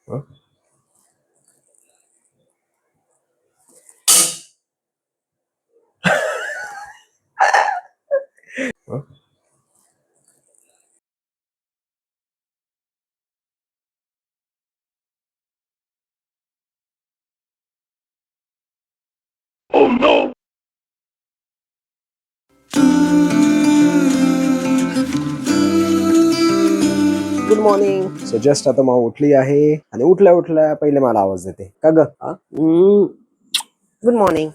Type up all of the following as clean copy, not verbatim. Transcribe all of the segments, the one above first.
Huh? Huh? Oh no! Good morning. So just आता मग उठली आहे आणि उठल्या उठल्या पहिले मला आवाज देते का ग. Good morning.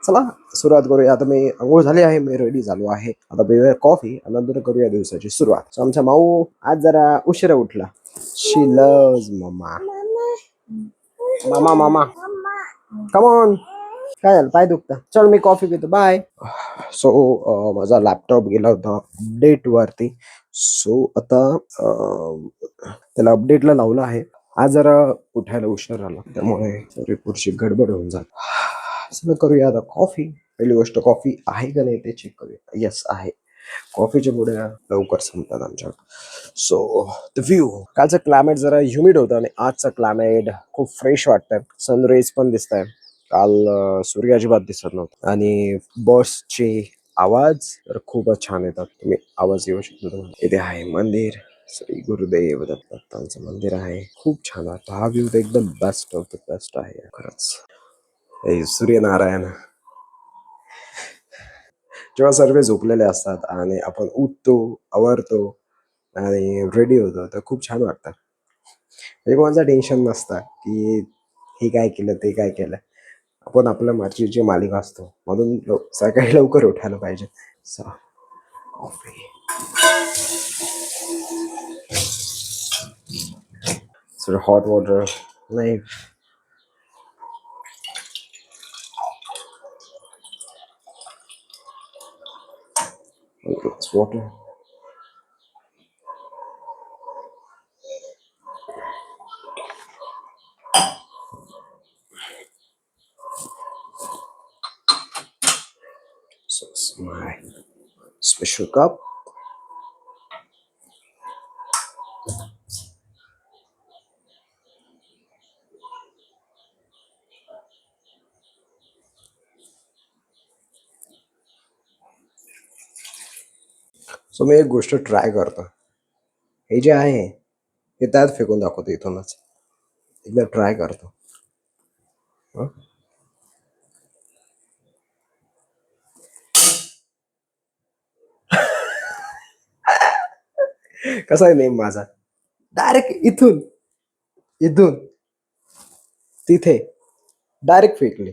चला सुरुवात करूया. आता मी अंघोळ झाली आहे, मी रेडी झालो आहे. आता पिऊया कॉफी आणि नंतर करूया दिवसाची सुरुवात. So, आमचा माऊ आज जरा उशिरा उठला. शी लव्स मम्मा. मामा मामा कम ऑन. काय झालं, पाय दुखता? चल मी कॉफी पितो, बाय. सो माझा लॅपटॉप गेला होता अपडेट वरती. सो आता त्याला अपडेटला लावलं आहे. आज जरा उठायला उशीर झाला त्यामुळे रिपोर्टची गडबड होऊन जात. सगळं करूया आता कॉफी. पहिली गोष्ट कॉफी आहे का नाही ते चेक करूया. येस आहे. कॉफीच्या पुढ्या लवकर संपतात आमच्याकडे. So the view. कालचं क्लायमेट जरा ह्युमिड होतं आणि आजचं क्लायमेट खूप फ्रेश वाटतंय. सनराईज पण दिसत आहे. काल सूर्य अजिबात दिसत नव्हतं आणि बसचे आवाज तर खूपच छान येतात. तुम्ही आवाज येऊ शकतो तुम्हाला. इथे आहे मंदिर. श्री गुरुदेव दत्तांचं मंदिर आहे. खूप छान वाटतं. हा व्ह्यू तर एकदम बेस्ट ऑफ द बेस्ट आहे खरंच. हे सूर्यनारायण जेव्हा सर्व झोपलेले असतात आणि आपण उठतो, आवरतो आणि रेडी होतो तर खूप छान वाटतं. म्हणजे कोणाचं टेन्शन नसतं की हे काय केलं ते काय केलं. आपण आपल्या मर्जीचे मालिक असतो, म्हणून सकाळी लवकर उठायला पाहिजे. कॉफी. हॉट वॉटर नाही. Water. So it's my special cup. So मी एक गोष्ट ट्राय करतो. हे जे आहे हे त्यात फेकून दाखवतो इथूनच. एकदा ट्राय करतो. हं? कसा आहे नेम माझा. डायरेक्ट इथून इथून तिथे डायरेक्ट फेकली.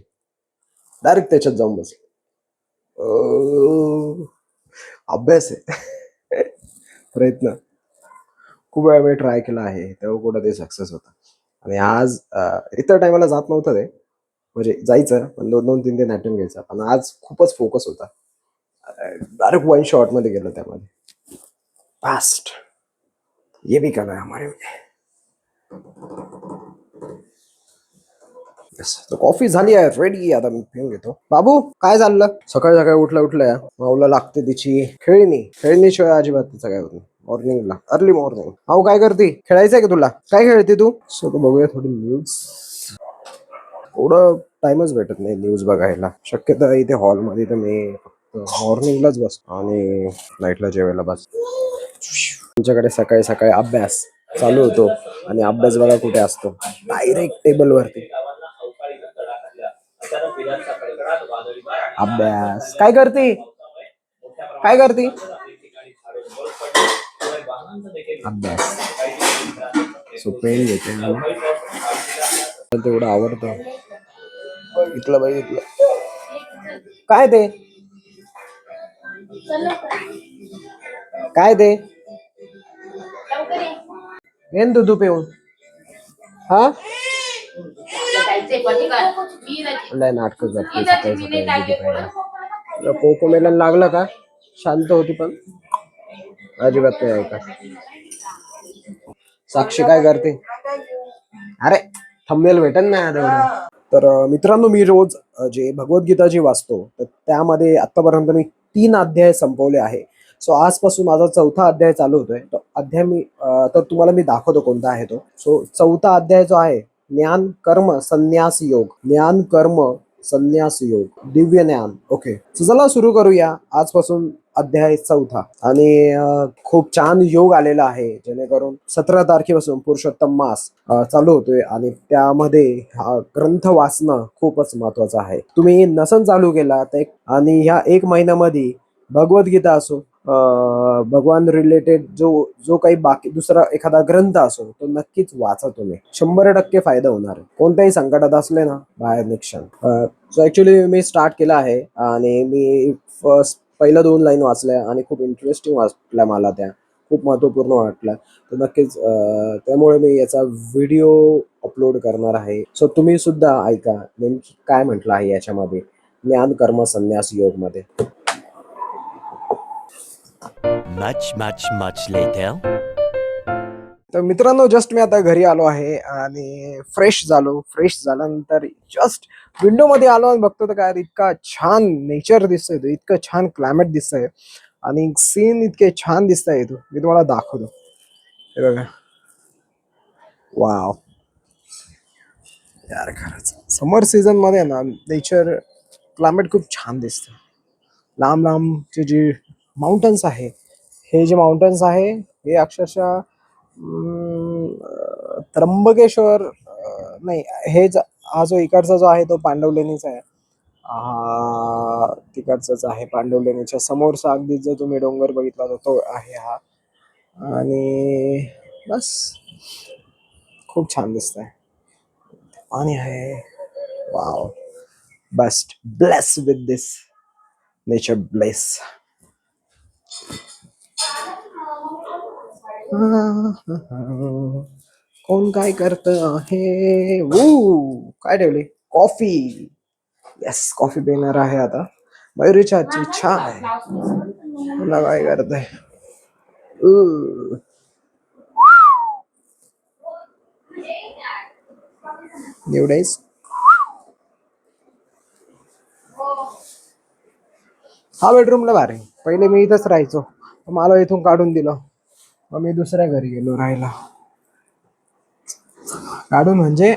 डायरेक्ट त्याच्यात जाऊन बसले. अभ्यास आहे. प्रयत्न खूप वेळा मी ट्राय केला आहे तेव्हा कुठं ते सक्सेस होतं. आणि आज इतर टायमाला जात नव्हतं ते. म्हणजे जायचं पण 2-2, 3-3 अटेम्प्ट घ्यायचा. पण आज खूपच फोकस होता. डायरेक्ट वन शॉट मध्ये गेलो त्यामध्ये. फास्ट. ये भी करना है हमारे में. Yes. तर कॉफी झाली आहे रेडी. आता मी पिऊन घेतो. बाबू काय चाललं? सकाळी सकाळी उठल्या उठल्या माऊला लागते तिची खेळणी. खेळणीशिवाय अजिबात तिचं काय होत नाही. मॉर्निंगला अर्ली मॉर्निंग. अहो काय करते? खेळायचंय का तुला? काय खेळते तू? सो तर बघूया थोडी न्यूज. थोडं टाइमच भेटत नाही न्यूज बघायला. शक्यतो इथे हॉलमध्ये तर मी फक्त मॉर्निंगलाच बसतो आणि नाईटला जेवायला बसतो. तुमच्याकडे सकाळी सकाळी अभ्यास चालू होतो आणि अभ्यास बघा कुठे असतो, डायरेक्ट टेबल वरती. अभ्यास काय करते? काय करते? अभ्यास. सो पेन घेते तेवढं आवडतं. बघितलं बघितलं. काय ते? काय ते? येन दूध पिऊन. हा लय नाटक करते सकाळी सकाळी दूध प्यायला. कोको मेलन लागलं का शांत होती पण अजिबात नाही ऐका. साक्षी काय करते? अरे थंबनेल भेटेल ना तेवढं. तर मित्रांनो मी रोज जे भगवद्गीता जी वाचतो तर त्यामध्ये आतापर्यंत मी 3 अध्याय संपवले आहे. सो आजपासून माझा 4था अध्याय चालू होतोय. तो अध्याय तर तुम्हाला मी दाखवतो कोणता आहे तो. सो 4था अध्याय जो आहे, ज्ञान कर्म संन्यास योग. ज्ञान कर्म संन्यास योग, दिव्य ज्ञान. ओके, सो चला सुरू करूया आजपासून अध्याय 4था. आणि खूप छान योग आलेला आहे, जेणेकरून 17 तारखेपासून पुरुषोत्तम मास चालू होतोय आणि त्यामध्ये हा ग्रंथ वाचणं खूपच महत्वाचं आहे. तुम्ही नसन चालू केला तर आणि ह्या 1 महिन्यामध्ये भगवद्गीता असो, भगवान रिलेटेड जो जो काही बाकी दुसरा एखादा ग्रंथ असो, तो नक्कीच वाचा तुम्ही. 100% फायदा होणार आहे. कोणत्याही संकटात असले ना, बाहेर निघशाल. सो ऍक्च्युली मी स्टार्ट केला आहे आणि मी फर्स्ट पहिल्या 2 लाईन वाचल्या आणि खूप इंटरेस्टिंग वाटल्या मला त्या. खूप महत्त्वपूर्ण वाटलं. तर नक्कीच त्यामुळे मी याचा व्हिडिओ अपलोड करणार आहे. सो तुम्ही सुद्धा ऐका नेमकी काय म्हटलं आहे याच्यामध्ये, ज्ञान कर्म संन्यास योग मध्ये. Much later. तर मित्रांनो, जस्ट मी आता घरी आलो आहे आणि फ्रेश झाल्यानंतर जस्ट विंडो मध्ये आलो आणि बघतो तर काय, इतका छान नेचर दिसतंय, इतकं छान क्लायमेट दिसतंय आणि सीन इतके छान दिसतंय. मी तुम्हाला दाखवतो. हे बघा, वाव यार, खरंच समर सीझन मध्ये ना नेचर क्लायमेट खूप छान दिसतं. लांब लांबचे जे माउंटन्स आहे, हे जे माउंटन्स आहे हे अक्षरशः त्र्यंबकेश्वर नाही, हा जो इकडचा जो आहे तो पांडवलेणीचा आहे. हा तिकडचाच आहे, पांडवलेणीच्या समोरचा अगदी जो तुम्ही डोंगर बघितला तो आहे हा. आणि बस खूप छान दिसतंय. पाणी आहे, wow, best bless with this nature bless. कोण काय करत आहे? काय ठेवली? कॉफी. येस, कॉफी पिणार आहे आता. मयुरीच्या हातची चाय. तुला काय करताय? एवढेच. हा बेडरूमला भारी. पहिले मी इथंच राहायचो, मला इथून काढून दिलं, मग मी दुसऱ्या घरी गेलो राहायला. काढून म्हणजे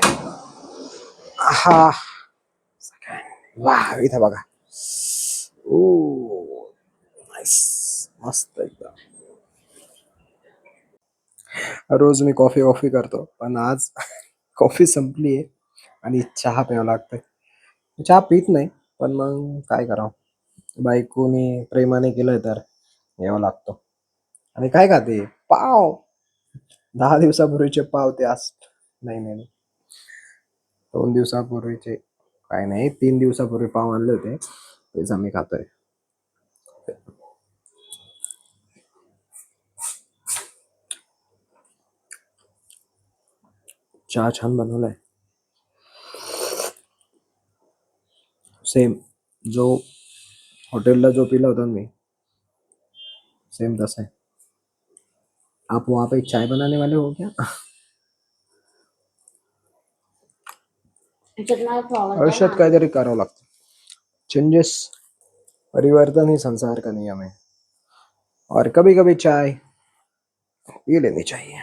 हा, वा, इथं बघा. ओ नाईस, मस्त एकदम. रोज मी कॉफी करतो, पण आज कॉफी संपली आहे आणि चहा प्यावं लागतंय. चहा पित नाही, पण मग काय करावं, बायकोने प्रेमाने केलं तर यावं लागतं. आणि काय खाते? पाव. 10 दिवसापूर्वीचे पाव ते आज. नाही नाही नाही, 2 दिवसापूर्वीचे, काय नाही, 3 दिवसापूर्वी पाव आणले होते, तेच आम्ही खातोय. चहा छान बनवलाय. सेम जो हॉटेलला जो पिला होता मी, सेम तसा है. आप वहां पे चाय बनाने वाले हो क्या? आयुष्यात काहीतरी करावं लागतं. चेंजेस, परिवर्तन ही संसार का नियम है और कभी कभी चाय पी लेनी चाहिए.